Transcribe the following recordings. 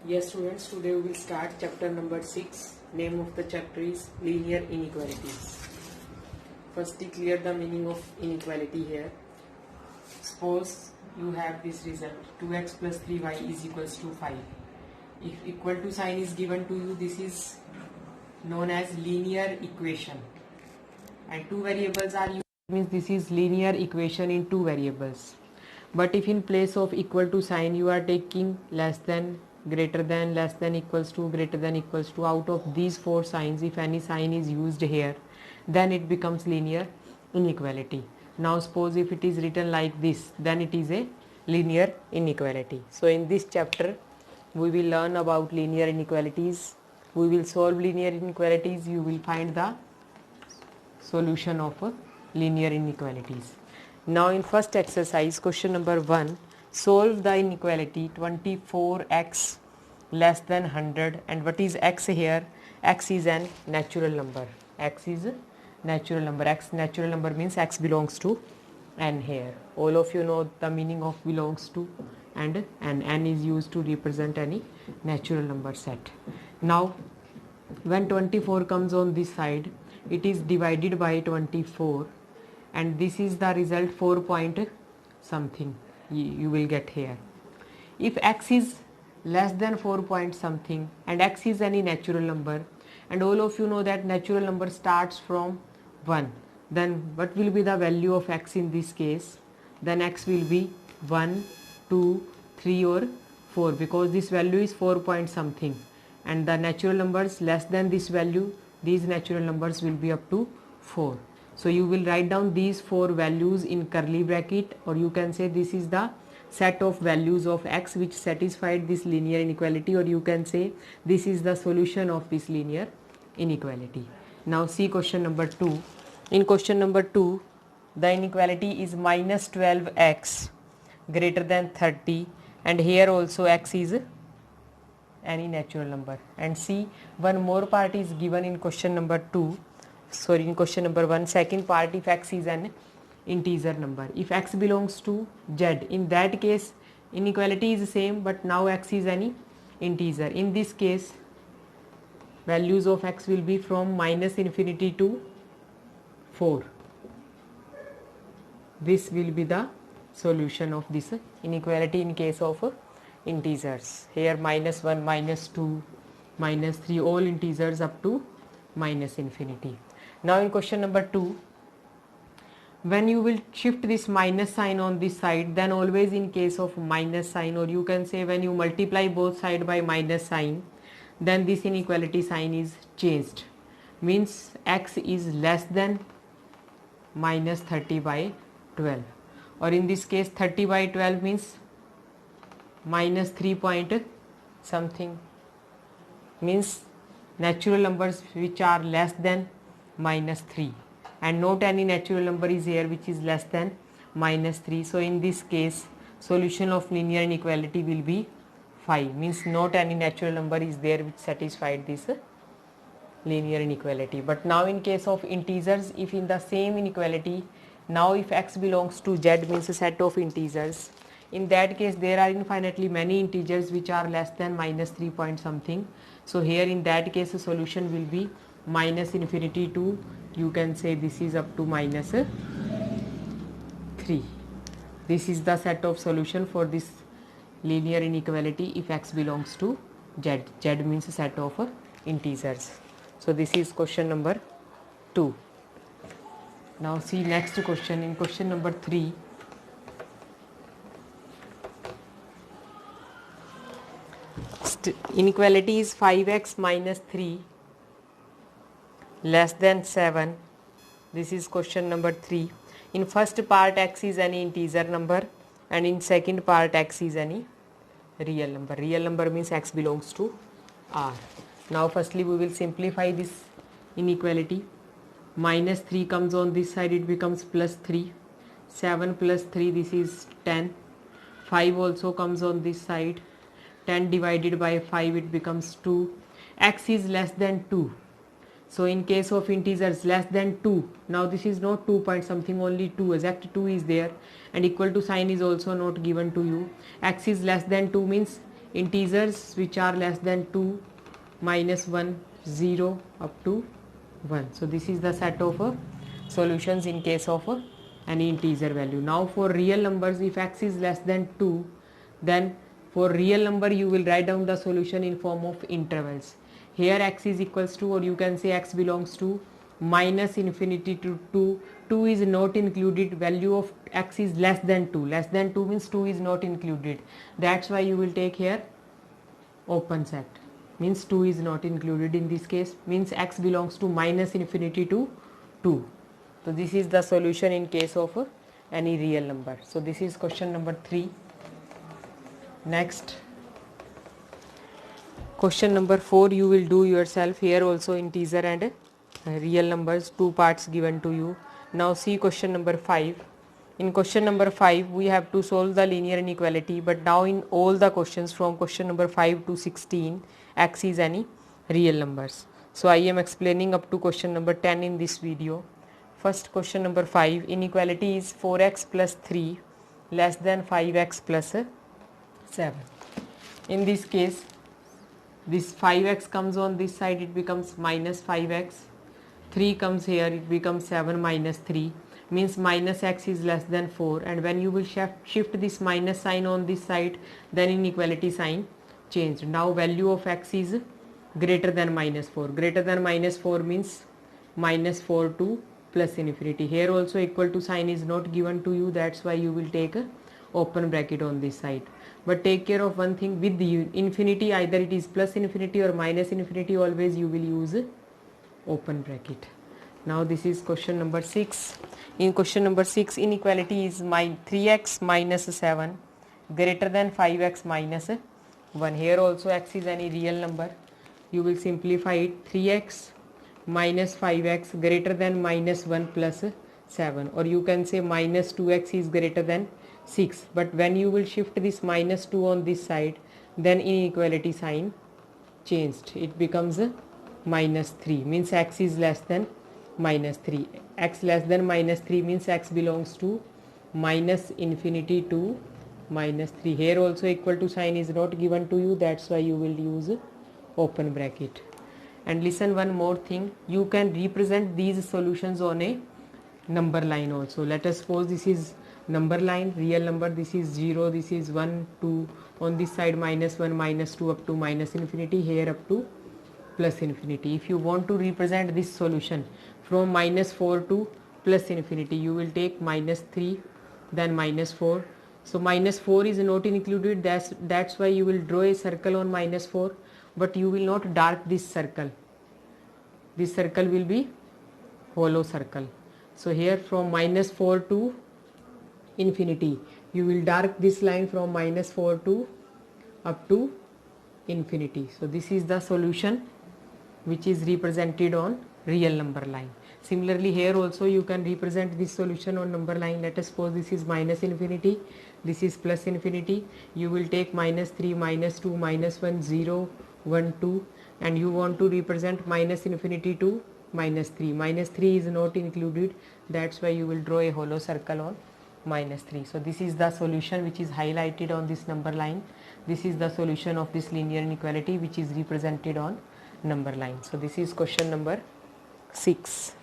Yes students, today we will start chapter number 6. Name of the chapter is linear inequalities. Firstly, clear the meaning of inequality here. Suppose you have this result 2x plus 3y is equals to 5. If equal to sign is given to you, this is known as linear equation, and two variables are used, means this is linear equation in two variables. But if in place of equal to sign you are taking less than, greater than, less than, equals to, greater than, equals to, out of these four signs if any sign is used here, then it becomes linear inequality. Now suppose if it is written like this, then it is a linear inequality. So in this chapter we will learn about linear inequalities. We will solve linear inequalities. You will find the solution of linear inequalities. Now in first exercise, question number 1, solve the inequality 24x less than 100. And what is x here? X is an natural number. X is a natural number. X natural number means x belongs to n here. All of you know the meaning of belongs to, and n is used to represent any natural number set. Now when 24 comes on this side, it is divided by 24, and this is the result 4 point something you will get here. If x is less than 4 point something and x is any natural number, and all of you know that natural number starts from 1, then what will be the value of x in this case? Then x will be 1, 2, 3 or 4, because this value is 4 point something, and the natural numbers less than this value, these natural numbers will be up to 4. So you will write down these 4 values in curly bracket, or you can say this is the set of values of x which satisfied this linear inequality, or you can say this is the solution of this linear inequality. Now see question number 2. In question number 2, the inequality is minus 12x greater than 30, and here also x is any natural number. And see, one more part is given in question number 2, sorry, in question number 1, second part, if x is an integer number. If x belongs to z, in that case inequality is same, but now x is any integer. In this case values of x will be from minus infinity to 4. This will be the solution of this inequality in case of integers. Here minus 1, minus 2, minus 3, all integers up to minus infinity. Now in question number 2, when you will shift this minus sign on this side, then always in case of minus sign, or you can say when you multiply both side by minus sign, then this inequality sign is changed, means x is less than minus 30 by 12, or in this case 30 by 12 means minus 3 point something, means natural numbers which are less than minus 3, and not any natural number is here which is less than minus 3. So in this case solution of linear inequality will be 5, means not any natural number is there which satisfied this linear inequality. But now in case of integers, if in the same inequality, now if x belongs to z, means a set of integers, in that case there are infinitely many integers which are less than minus 3 point something. So here in that case the solution will be minus infinity to, you can say this is up to minus 3. This is the set of solution for this linear inequality if x belongs to z. Z means a set of integers. So this is question number 2. Now see next question. In question number 3, inequality is 5x minus 3 less than 7. This is question number 3. In first part x is any integer number, and in second part x is any real number. Real number means x belongs to R. Now firstly we will simplify this inequality. Minus 3 comes on this side, it becomes plus 3. 7 plus 3, this is 10. 5 also comes on this side. 10 divided by 5, it becomes 2. X is less than 2. So in case of integers less than 2, now this is not 2 point something, only 2, exact 2 is there, and equal to sign is also not given to you. X is less than 2 means integers which are less than 2, minus 1, 0 up to 1. So this is the set of solutions in case of any integer value. Now for real numbers, if x is less than 2, then for real number you will write down the solution in form of intervals. Here x is equals to, or you can say x belongs to minus infinity to 2. 2 is not included, value of x is less than 2. Less than 2 means 2 is not included. That's why you will take here open set. Means 2 is not included in this case. Means x belongs to minus infinity to 2. So this is the solution in case of any real number. So this is question number 3. Next, question number 4 you will do yourself. Here also integer and real numbers, 2 parts given to you. Now see question number 5. In question number 5 we have to solve the linear inequality, but now in all the questions from question number 5 to 16 x is any real numbers. So I am explaining up to question number 10 in this video. First question number 5, inequality is 4x plus 3 less than 5x plus 7. In this case, this 5x comes on this side, it becomes minus 5x. 3 comes here, it becomes 7 minus 3. Means minus x is less than 4, and when you will shift this minus sign on this side, then inequality sign changed. Now value of x is greater than minus 4. Greater than minus 4 means minus 4 to plus infinity. Here also equal to sign is not given to you, that's why you will take a open bracket on this side. But take care of one thing, with the infinity, either it is plus infinity or minus infinity, always you will use open bracket. Now this is question number 6. In question number 6, inequality is 3x minus 7 greater than 5x minus 1. Here also x is any real number. You will simplify it, 3x minus 5x greater than minus 1 plus 7, or you can say minus 2x is greater than 6. But when you will shift this minus 2 on this side, then inequality sign changed. It becomes minus 3, means x is less than minus 3. X less than minus 3 means x belongs to minus infinity to minus 3. Here also equal to sign is not given to you, that's why you will use open bracket. And listen one more thing, you can represent these solutions on a number line also. Let us suppose this is number line, real number, this is 0, this is 1, 2, on this side minus 1, minus 2 up to minus infinity, here up to plus infinity. If you want to represent this solution from minus 4 to plus infinity, you will take minus 3, then minus 4. So minus 4 is not included, that's why you will draw a circle on minus 4, but you will not dark this circle. This circle will be hollow circle. So here from minus 4 to infinity, you will dark this line from minus 4 to up to infinity. So this is the solution which is represented on real number line. Similarly here also you can represent this solution on number line. Let us suppose this is minus infinity, this is plus infinity. You will take minus 3, minus 2, minus 1, 0, 1, 2, and you want to represent minus infinity to minus 3. Minus 3 is not included, that's why you will draw a hollow circle on minus 3. So this is the solution which is highlighted on this number line. This is the solution of this linear inequality which is represented on number line. So this is question number 6.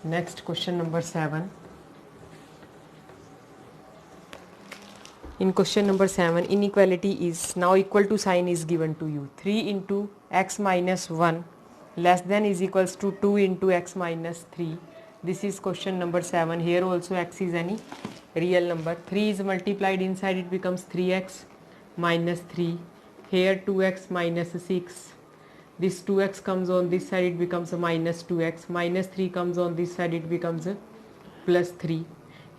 Next, question number 7. In question number 7, inequality is now equal to sign is given to you. 3 into x minus 1 less than is equals to 2 into x minus 3. This is question number 7. Here also x is any real number. 3 is multiplied inside, it becomes 3x minus 3. Here 2x minus 6. This 2x comes on this side, it becomes a minus 2x. Minus 3 comes on this side, it becomes a plus 3.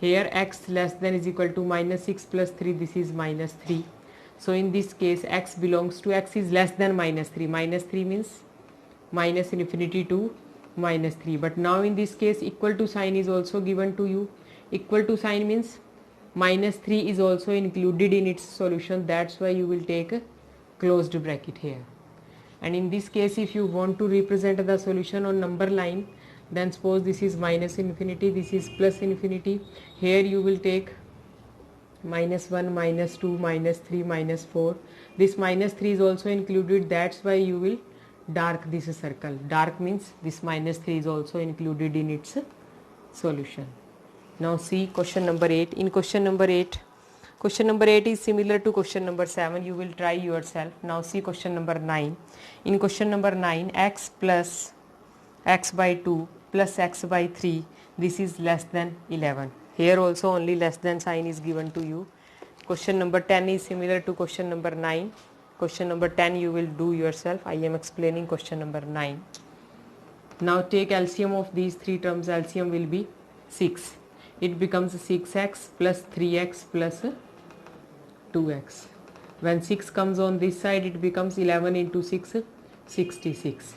Here x less than is equal to minus 6 plus 3, this is minus 3. So in this case x belongs to, x is less than minus 3. Minus 3 means minus infinity to minus 3. But now in this case equal to sign is also given to you. Equal to sign means minus 3 is also included in its solution, that's why you will take a closed bracket here. And in this case if you want to represent the solution on number line, then suppose this is minus infinity, this is plus infinity. Here you will take -1, -2, -3, -4. This -3 is also included, that's why you will dark this circle. Dark means this -3 is also included in its solution. Now see question number 8. In question number 8 is similar to question number 7. You will try yourself. Now see question number 9. In question number 9, x plus x by 2 plus x by 3, this is less than 11. Here also only less than sign is given to you. Question number 10 is similar to question number 9. Question number 10 you will do yourself. I am explaining question number 9. Now take LCM of these three terms. LCM will be 6. It becomes 6x plus 3x plus 2x. When 6 comes on this side, it becomes 11 into 6, 66.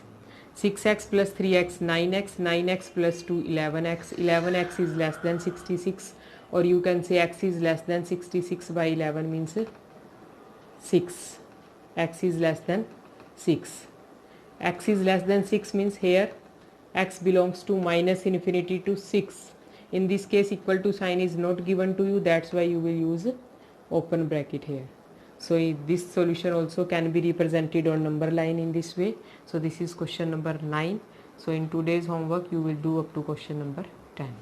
6x plus 3x, 9x, 9x plus 2, 11x. 11x is less than 66, or you can say x is less than 66 by 11 means 6. X is less than 6. X is less than 6 means here x belongs to minus infinity to 6. In this case, equal to sign is not given to you, that's why you will use open bracket here. So this solution also can be represented on number line in this way. So this is question number 9. So in today's homework you will do up to question number 10.